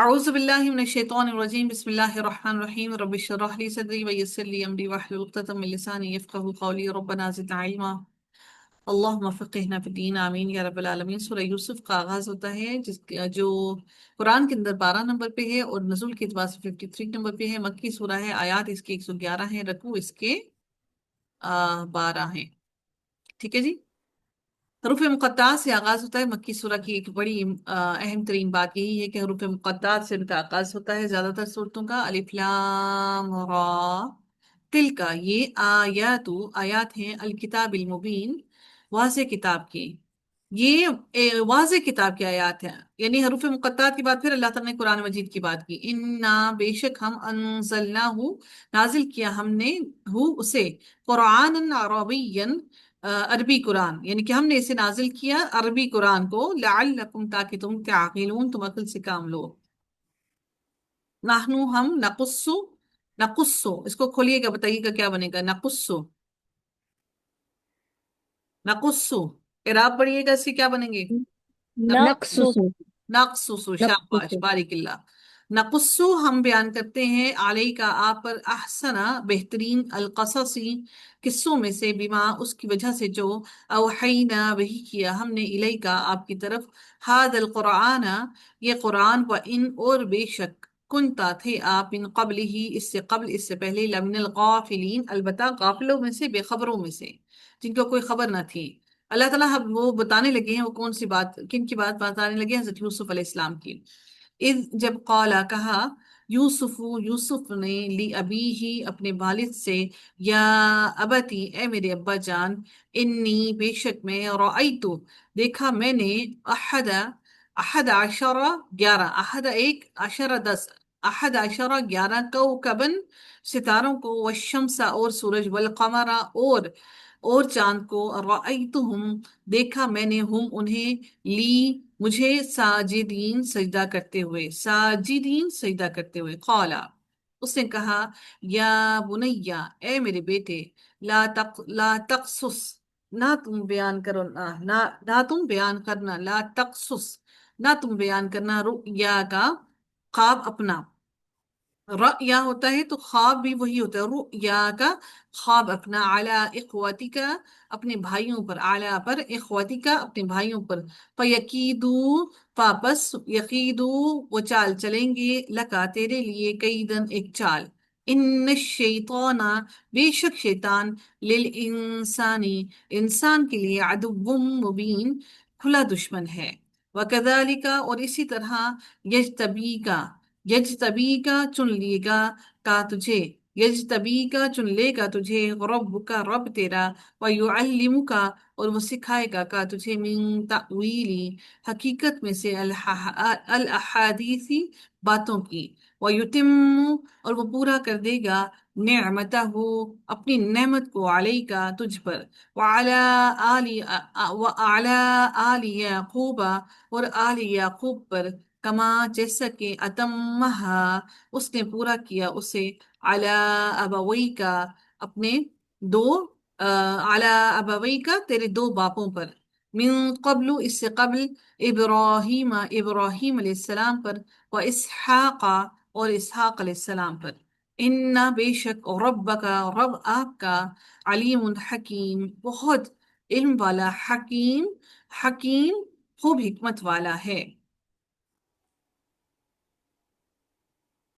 اعوذ باللہ من الشیطان الرجیم بسم اللہ الرحمن الرحیم رب اشرح لی صدری ویسر لی امری واحلل عقدۃ من لسانی یفقہوا قولی ربنا زدنا علما اللہم فقہنا فی الدین آمین یا رب العالمین۔ سورہ یوسف کا آغاز ہوتا ہے جو قرآن کے اندر 12 نمبر پہ ہے اور نزول کے اعتبار سے 53 نمبر پہ ہے۔ مکی سورہ ہے، آیات اس کے 111 ہیں، رکوع اس کے 12 ہیں۔ ٹھیک ہے جی۔ حروف مقطعات سے آغاز ہوتا ہے۔ مکی سورہ کی ایک بڑی اہم ترین بات یہی ہے کہ حروف مقطعات سے ان کا آغاز ہوتا ہے زیادہ تر صورتوں کا۔ الف لام را تل کا، یہ آیات ہیں الکتاب المبین، واضح کتاب کی۔ یہ واضح کتاب کی آیات ہیں، یعنی حروف مقطعات کے بعد پھر اللہ تعالیٰ نے قرآن مجید کی بات کی۔ انا بے شک ہم انزلناہ نازل کیا ہم نے اسے قرآن عربیا عربی قرآن، یعنی کہ ہم نے اسے نازل کیا عربی قرآن کو، لعلکم تاکہ تم تعقلون، تم عقل سے کام لو۔ نحنو ہم نقصو اس کو کھولیے گا، بتائیے گا کیا بنے گا؟ نقصو اعراب پڑھیے گا، اس کے کیا بنیں گے؟ نقصص نقصو، شاباش، نقصص بارک اللہ۔ نقصو ہم بیان کرتے ہیں، علیہ کا آپ پر، احسنا بہترین، القصصی قصوں میں سے، بما اس کی وجہ سے جو، اوحینا وحی کیا ہم نے، الیہ کا آپ کی طرف، ہذا القرآن یہ قرآن، و ان اور بے شک، کنتا تھے آپ، من قبل ہی اس سے قبل، اس سے پہلے، لمن الغافلین البتہ غافلوں میں سے، بے خبروں میں سے، جن کو کوئی خبر نہ تھی۔ اللہ تعالیٰ وہ بتانے لگے ہیں، وہ کون سی بات، کن کی بات بتانے لگے ہیں؟ حضرت یوسف علیہ السلام کی۔ اذ جب قالا کہا، یوسف نے، لی ابی ہی اپنے والد سے، یا ابتی اے میرے ابا جان، انی بے شک میں، رأیتو دیکھا میں نے، احد عشرہ 11، احد ایک، عشرہ 10، احد عشرہ 11، کوکبن ستاروں کو، والشمس اور سورج، والقمر اور چاند کو، رأیتہم دیکھا میں نے، ہم انہیں، لی مجھے، ساجدین سجدہ کرتے ہوئے، ساجدین سجدہ کرتے ہوئے۔ قالا اس نے کہا، یا بنیا اے میرے بیٹے، لا تقصص نہ تم بیان کرو، نہ تم بیان کرنا، لا تقصص نہ تم بیان کرنا، رؤیا کا خواب اپنا۔ رؤیا ہوتا ہے تو خواب بھی وہی ہوتا ہے، رؤیا کا خواب اپنا، علی اخواتی کا اپنے بھائیوں پر، اعلی پر، اخواتی کا اپنے بھائیوں پر، فیقیدو واپس، یقیدو وہ چال چلیں گے، لکا تیرے لیے، کیدن ایک چال، ان الشیطان بے شک شیطان، للانسانی انسان کے لیے، عدو مبین کھلا دشمن ہے۔ وکذالک اور اسی طرح، یجتبی کا چن لیے گا، کا تجھے، یجتبی کا چن لے گا تجھے، رب کا رب تیرا، ویعلم کا اور وہ سکھائے گا، کا تجھے، من تأویلی حقیقت میں سے، الاحادیثی باتوں کی، ویتم اور وہ پورا کر دے گا، نعمتہ اپنی نعمت کو، علیہ کا تجھ پر، وعلی آل یعقوب اور آل یعقوب پر، کما جیسا کہ، اتمہا اس نے پورا کیا اسے، علی ابوی کا اپنے دو، علی ابوی کا تیرے دو باپوں پر، من قبل اس سے قبل، ابراہیم علیہ السلام پر، و اسحاق اور اسحاق علیہ السلام پر، ان بے شک، رب کا رب آپ کا، علیم حکیم بہت علم والا، حکیم خوب حکمت والا ہے۔